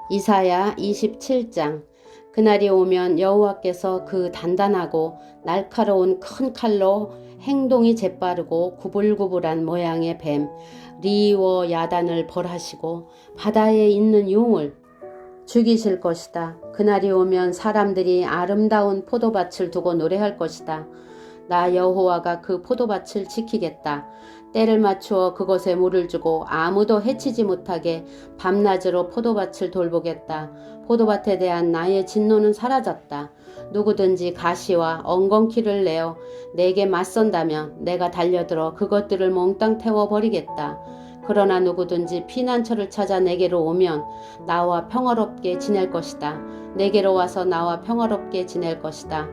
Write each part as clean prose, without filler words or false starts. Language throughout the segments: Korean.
이사야 27장. 그날이 오면 여호와께서 그 단단하고 날카로운 큰 칼로 행동이 재빠르고 구불구불한 모양의 뱀 리워 야단을 벌하시고 바다에 있는 용을 죽이실 것이다. 그날이 오면 사람들이 아름다운 포도밭을 두고 노래할 것이다. 나 여호와가 그 포도밭을 지키겠다. 때를 맞추어 그곳에 물을 주고 아무도 해치지 못하게 밤낮으로 포도밭을 돌보겠다. 포도밭에 대한 나의 진노는 사라졌다. 누구든지 가시와 엉겅퀴를 내어 내게 맞선다면 내가 달려들어 그것들을 몽땅 태워버리겠다. 그러나 누구든지 피난처를 찾아 내게로 오면 나와 평화롭게 지낼 것이다. 내게로 와서 나와 평화롭게 지낼 것이다.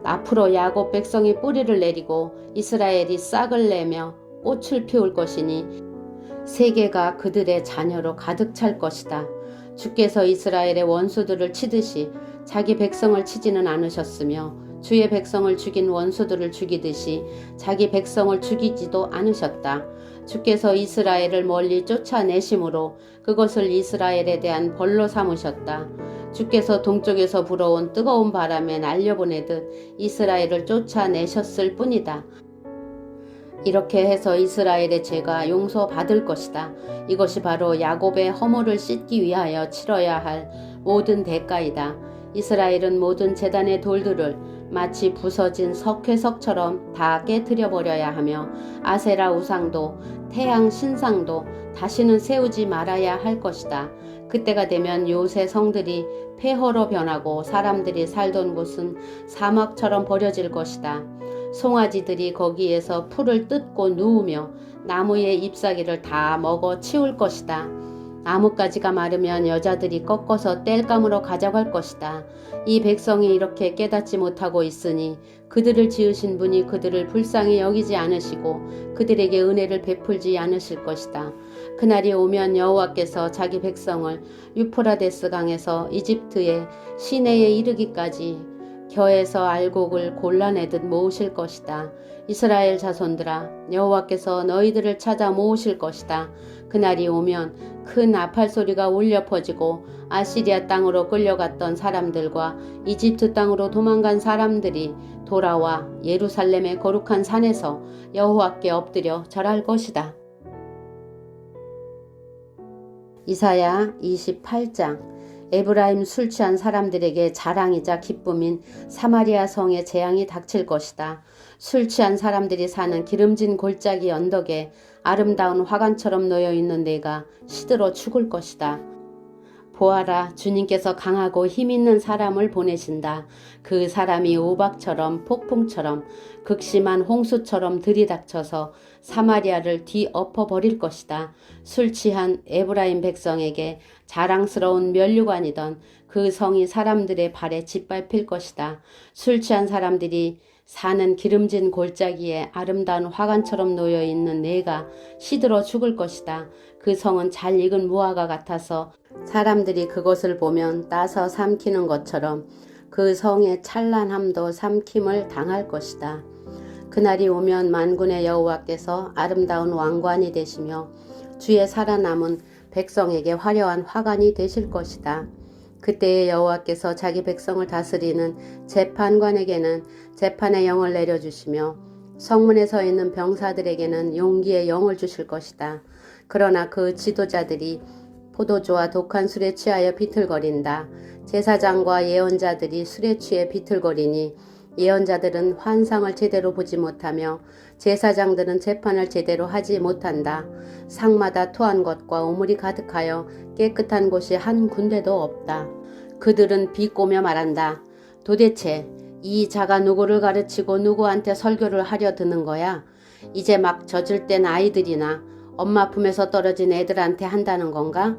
앞으로 야곱 백성이 뿌리를 내리고 이스라엘이 싹을 내며 꽃을 피울 것이니 세계가 그들의 자녀로 가득 찰 것이다. 주께서 이스라엘의 원수들을 치듯이 자기 백성을 치지는 않으셨으며 주의 백성을 죽인 원수들을 죽이듯이 자기 백성을 죽이지도 않으셨다. 주께서 이스라엘을 멀리 쫓아내심으로 그것을 이스라엘에 대한 벌로 삼으셨다. 주께서 동쪽에서 불어온 뜨거운 바람에 날려보내듯 이스라엘을 쫓아내셨을 뿐이다. 이렇게 해서 이스라엘의 죄가 용서받을 것이다. 이것이 바로 야곱의 허물을 씻기 위하여 치러야 할 모든 대가이다. 이스라엘은 모든 제단의 돌들을 마치 부서진 석회석처럼 다 깨트려 버려야 하며 아세라 우상도 태양 신상도 다시는 세우지 말아야 할 것이다. 그때가 되면 요새 성들이 폐허로 변하고 사람들이 살던 곳은 사막처럼 버려질 것이다. 송아지들이 거기에서 풀을 뜯고 누우며 나무의 잎사귀를 다 먹어 치울 것이다. 나뭇가지가 마르면 여자들이 꺾어서 땔감으로 가져갈 것이다. 이 백성이 이렇게 깨닫지 못하고 있으니 그들을 지으신 분이 그들을 불쌍히 여기지 않으시고 그들에게 은혜를 베풀지 않으실 것이다. 그날이 오면 여호와께서 자기 백성을 유프라데스 강에서 이집트의 시내에 이르기까지 겨에서 알곡을 골라내듯 모으실 것이다. 이스라엘 자손들아, 여호와께서 너희들을 찾아 모으실 것이다. 그날이 오면 큰 나팔 소리가 울려 퍼지고 아시리아 땅으로 끌려갔던 사람들과 이집트 땅으로 도망간 사람들이 돌아와 예루살렘의 거룩한 산에서 여호와께 엎드려 절할 것이다. 이사야 28장. 에브라임 술 취한 사람들에게 자랑이자 기쁨인 사마리아 성에 재앙이 닥칠 것이다. 술 취한 사람들이 사는 기름진 골짜기 언덕에 아름다운 화관처럼 놓여있는 내가 시들어 죽을 것이다. 보아라, 주님께서 강하고 힘있는 사람을 보내신다. 그 사람이 우박처럼 폭풍처럼 극심한 홍수처럼 들이닥쳐서 사마리아를 뒤엎어 버릴 것이다. 술 취한 에브라임 백성에게 자랑스러운 면류관이던 그 성이 사람들의 발에 짓밟힐 것이다. 술 취한 사람들이 사는 기름진 골짜기에 아름다운 화관처럼 놓여있는 내가 시들어 죽을 것이다. 그 성은 잘 익은 무화과 같아서 사람들이 그것을 보면 따서 삼키는 것처럼 그 성의 찬란함도 삼킴을 당할 것이다. 그날이 오면 만군의 여호와께서 아름다운 왕관이 되시며 주의 살아남은 백성에게 화려한 화관이 되실 것이다. 그때에 여호와께서 자기 백성을 다스리는 재판관에게는 재판의 영을 내려주시며 성문에 서 있는 병사들에게는 용기의 영을 주실 것이다. 그러나 그 지도자들이 포도주와 독한 술에 취하여 비틀거린다. 제사장과 예언자들이 술에 취해 비틀거리니 예언자들은 환상을 제대로 보지 못하며 제사장들은 재판을 제대로 하지 못한다. 상마다 토한 것과 우물이 가득하여 깨끗한 곳이 한 군데도 없다. 그들은 비꼬며 말한다. 도대체 이 자가 누구를 가르치고 누구한테 설교를 하려 드는 거야? 이제 막 젖을 땐 아이들이나 엄마 품에서 떨어진 애들한테 한다는 건가?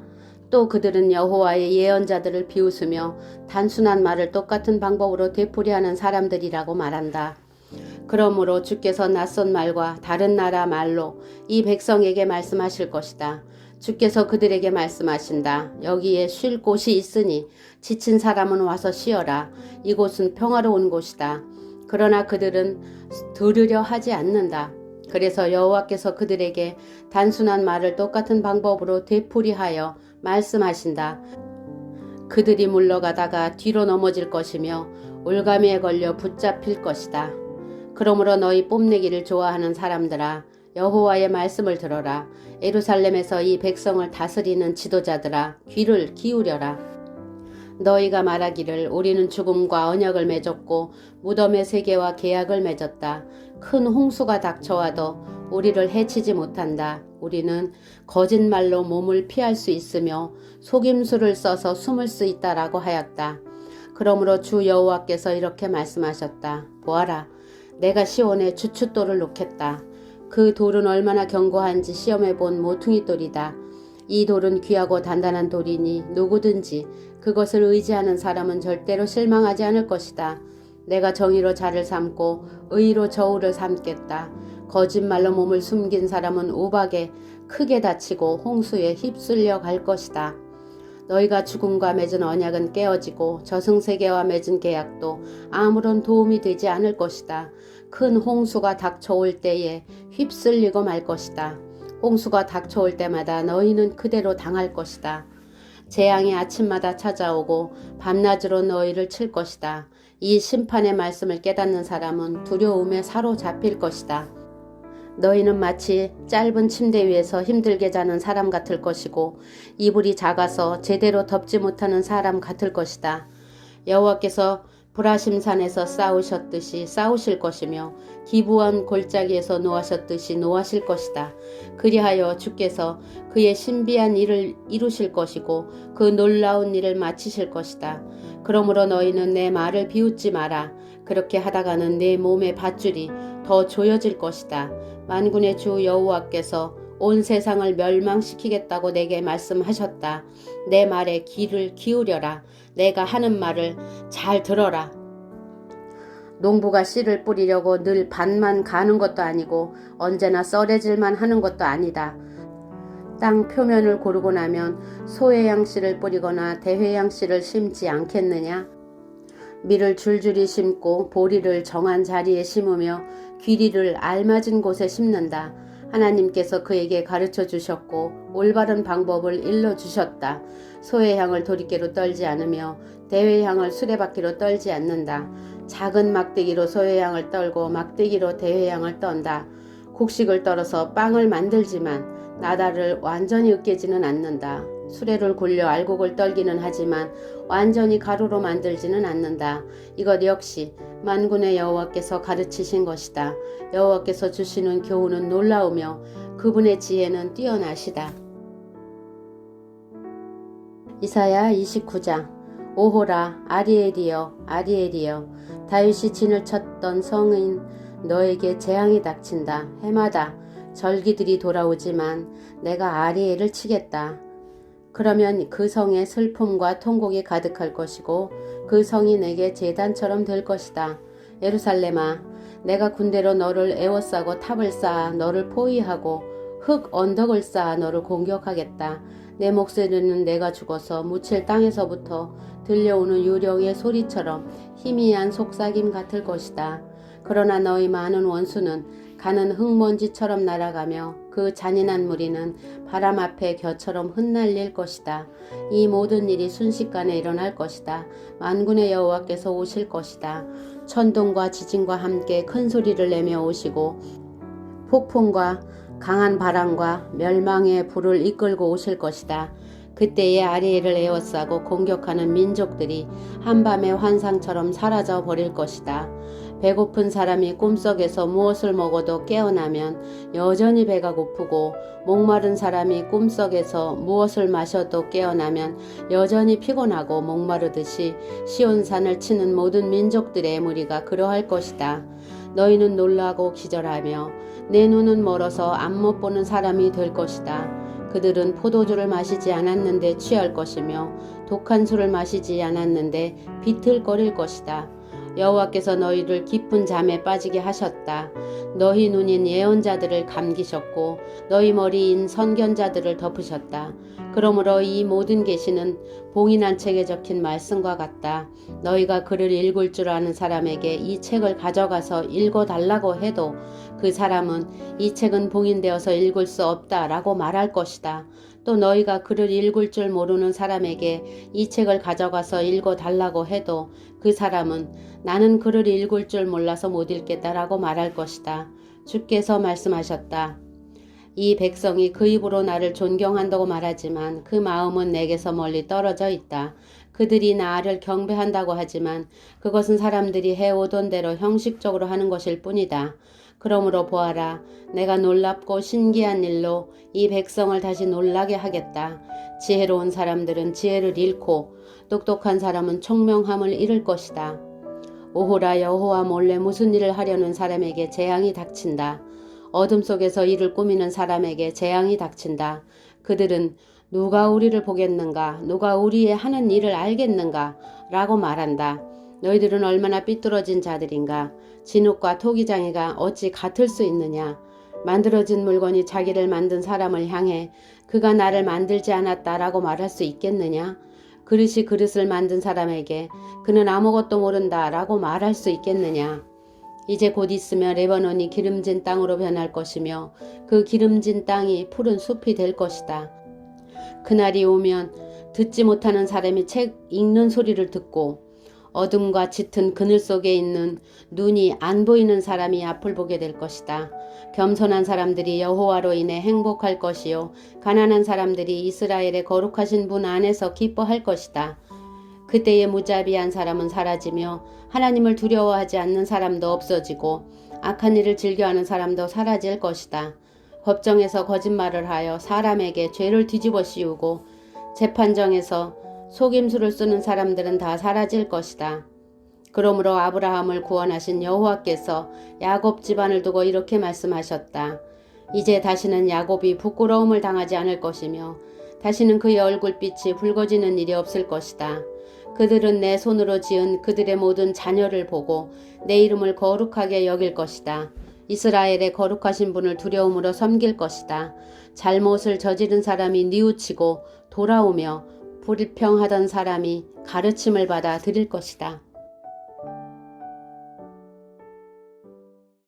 또 그들은 여호와의 예언자들을 비웃으며 단순한 말을 똑같은 방법으로 되풀이하는 사람들이라고 말한다. 그러므로 주께서 낯선 말과 다른 나라 말로 이 백성에게 말씀하실 것이다. 주께서 그들에게 말씀하신다. 여기에 쉴 곳이 있으니 지친 사람은 와서 쉬어라. 이곳은 평화로운 곳이다. 그러나 그들은 들으려 하지 않는다. 그래서 여호와께서 그들에게 단순한 말을 똑같은 방법으로 되풀이하여 말씀하신다. 그들이 물러가다가 뒤로 넘어질 것이며 올가미에 걸려 붙잡힐 것이다. 그러므로 너희 뽐내기를 좋아하는 사람들아, 여호와의 말씀을 들어라. 예루살렘에서 이 백성을 다스리는 지도자들아, 귀를 기울여라. 너희가 말하기를 우리는 죽음과 언약을 맺었고 무덤의 세계와 계약을 맺었다. 큰 홍수가 닥쳐와도 우리를 해치지 못한다. 우리는 거짓말로 몸을 피할 수 있으며 속임수를 써서 숨을 수 있다라고 하였다. 그러므로 주 여호와께서 이렇게 말씀하셨다. 보아라, 내가 시온에 주춧돌을 놓겠다. 그 돌은 얼마나 견고한지 시험해 본 모퉁이 돌이다. 이 돌은 귀하고 단단한 돌이니 누구든지 그것을 의지하는 사람은 절대로 실망하지 않을 것이다. 내가 정의로 자를 삼고 의로 저울을 삼겠다. 거짓말로 몸을 숨긴 사람은 우박에 크게 다치고 홍수에 휩쓸려 갈 것이다. 너희가 죽음과 맺은 언약은 깨어지고 저승세계와 맺은 계약도 아무런 도움이 되지 않을 것이다. 큰 홍수가 닥쳐올 때에 휩쓸리고 말 것이다. 홍수가 닥쳐올 때마다 너희는 그대로 당할 것이다. 재앙이 아침마다 찾아오고 밤낮으로 너희를 칠 것이다. 이 심판의 말씀을 깨닫는 사람은 두려움에 사로잡힐 것이다. 너희는 마치 짧은 침대 위에서 힘들게 자는 사람 같을 것이고 이불이 작아서 제대로 덮지 못하는 사람 같을 것이다. 여호와께서 브라심산에서 싸우셨듯이 싸우실 것이며 기브온 골짜기에서 노하셨듯이 노하실 것이다. 그리하여 주께서 그의 신비한 일을 이루실 것이고 그 놀라운 일을 마치실 것이다. 그러므로 너희는 내 말을 비웃지 마라. 그렇게 하다가는 내 몸의 밧줄이 더 조여질 것이다. 만군의 주 여호와께서 온 세상을 멸망시키겠다고 내게 말씀하셨다. 내 말에 귀를 기울여라. 내가 하는 말을 잘 들어라. 농부가 씨를 뿌리려고 늘 밭만 가는 것도 아니고 언제나 썰해질만 하는 것도 아니다. 땅 표면을 고르고 나면 소회양 씨를 뿌리거나 대회양 씨를 심지 않겠느냐? 밀을 줄줄이 심고 보리를 정한 자리에 심으며 귀리를 알맞은 곳에 심는다. 하나님께서 그에게 가르쳐 주셨고 올바른 방법을 일러주셨다. 소회향을 도리깨로 떨지 않으며 대회향을 수레바퀴로 떨지 않는다. 작은 막대기로 소회향을 떨고 막대기로 대회향을 떤다. 곡식을 떨어서 빵을 만들지만 나달을 완전히 으깨지는 않는다. 수레를 굴려 알곡을 떨기는 하지만 완전히 가루로 만들지는 않는다. 이것 역시 만군의 여호와께서 가르치신 것이다. 여호와께서 주시는 교훈은 놀라우며 그분의 지혜는 뛰어나시다. 이사야 29장. 오호라 아리엘이여 아리엘이여, 다윗이 진을 쳤던 성인 너에게 재앙이 닥친다. 해마다 절기들이 돌아오지만 내가 아리엘을 치겠다. 그러면 그 성에 슬픔과 통곡이 가득할 것이고 그 성이 내게 제단처럼 될 것이다. 예루살렘아, 내가 군대로 너를 에워싸고 탑을 쌓아 너를 포위하고 흙 언덕을 쌓아 너를 공격하겠다. 내 목소리는 내가 죽어서 묻힐 땅에서부터 들려오는 유령의 소리처럼 희미한 속삭임 같을 것이다. 그러나 너희 많은 원수는 가는 흙먼지처럼 날아가며 그 잔인한 무리는 바람 앞에 겨처럼 흩날릴 것이다. 이 모든 일이 순식간에 일어날 것이다. 만군의 여호와께서 오실 것이다. 천둥과 지진과 함께 큰 소리를 내며 오시고 폭풍과 강한 바람과 멸망의 불을 이끌고 오실 것이다. 그때에 아리엘을 에워싸고 공격하는 민족들이 한밤의 환상처럼 사라져 버릴 것이다. 배고픈 사람이 꿈속에서 무엇을 먹어도 깨어나면 여전히 배가 고프고 목마른 사람이 꿈속에서 무엇을 마셔도 깨어나면 여전히 피곤하고 목마르듯이 시온산을 치는 모든 민족들의 무리가 그러할 것이다. 너희는 놀라고 기절하며 내 눈은 멀어서 안 못 보는 사람이 될 것이다. 그들은 포도주를 마시지 않았는데 취할 것이며 독한 술을 마시지 않았는데 비틀거릴 것이다. 여호와께서 너희를 깊은 잠에 빠지게 하셨다. 너희 눈인 예언자들을 감기셨고 너희 머리인 선견자들을 덮으셨다. 그러므로 이 모든 계시는 봉인한 책에 적힌 말씀과 같다. 너희가 글을 읽을 줄 아는 사람에게 이 책을 가져가서 읽어달라고 해도 그 그 사람은 이 책은 봉인되어서 읽을 수 없다라고 말할 것이다. 또 너희가 글을 읽을 줄 모르는 사람에게 이 책을 가져가서 읽어달라고 해도 그 사람은 나는 글을 읽을 줄 몰라서 못 읽겠다라고 말할 것이다. 주께서 말씀하셨다. 이 백성이 그 입으로 나를 존경한다고 말하지만 그 마음은 내게서 멀리 떨어져 있다. 그들이 나를 경배한다고 하지만 그것은 사람들이 해오던 대로 형식적으로 하는 것일 뿐이다. 그러므로 보아라, 내가 놀랍고 신기한 일로 이 백성을 다시 놀라게 하겠다. 지혜로운 사람들은 지혜를 잃고 똑똑한 사람은 총명함을 잃을 것이다. 오호라, 여호와 몰래 무슨 일을 하려는 사람에게 재앙이 닥친다. 어둠 속에서 일을 꾸미는 사람에게 재앙이 닥친다. 그들은 누가 우리를 보겠는가? 누가 우리의 하는 일을 알겠는가? 라고 말한다. 너희들은 얼마나 삐뚤어진 자들인가? 진흙과 토기장이가 어찌 같을 수 있느냐? 만들어진 물건이 자기를 만든 사람을 향해 그가 나를 만들지 않았다라고 말할 수 있겠느냐? 그릇이 그릇을 만든 사람에게 그는 아무것도 모른다라고 말할 수 있겠느냐? 이제 곧 있으면 레바논이 기름진 땅으로 변할 것이며 그 기름진 땅이 푸른 숲이 될 것이다. 그날이 오면 듣지 못하는 사람이 책 읽는 소리를 듣고 어둠과 짙은 그늘 속에 있는 눈이 안 보이는 사람이 앞을 보게 될 것이다. 겸손한 사람들이 여호와로 인해 행복할 것이요 가난한 사람들이 이스라엘의 거룩하신 분 안에서 기뻐할 것이다. 그때의 무자비한 사람은 사라지며 하나님을 두려워하지 않는 사람도 없어지고 악한 일을 즐겨하는 사람도 사라질 것이다. 법정에서 거짓말을 하여 사람에게 죄를 뒤집어 씌우고 재판정에서 속임수를 쓰는 사람들은 다 사라질 것이다. 그러므로 아브라함을 구원하신 여호와께서 야곱 집안을 두고 이렇게 말씀하셨다. 이제 다시는 야곱이 부끄러움을 당하지 않을 것이며 다시는 그의 얼굴빛이 붉어지는 일이 없을 것이다. 그들은 내 손으로 지은 그들의 모든 자녀를 보고 내 이름을 거룩하게 여길 것이다. 이스라엘의 거룩하신 분을 두려움으로 섬길 것이다. 잘못을 저지른 사람이 뉘우치고 돌아오며 불평하던 사람이 가르침을 받아 들을 것이다.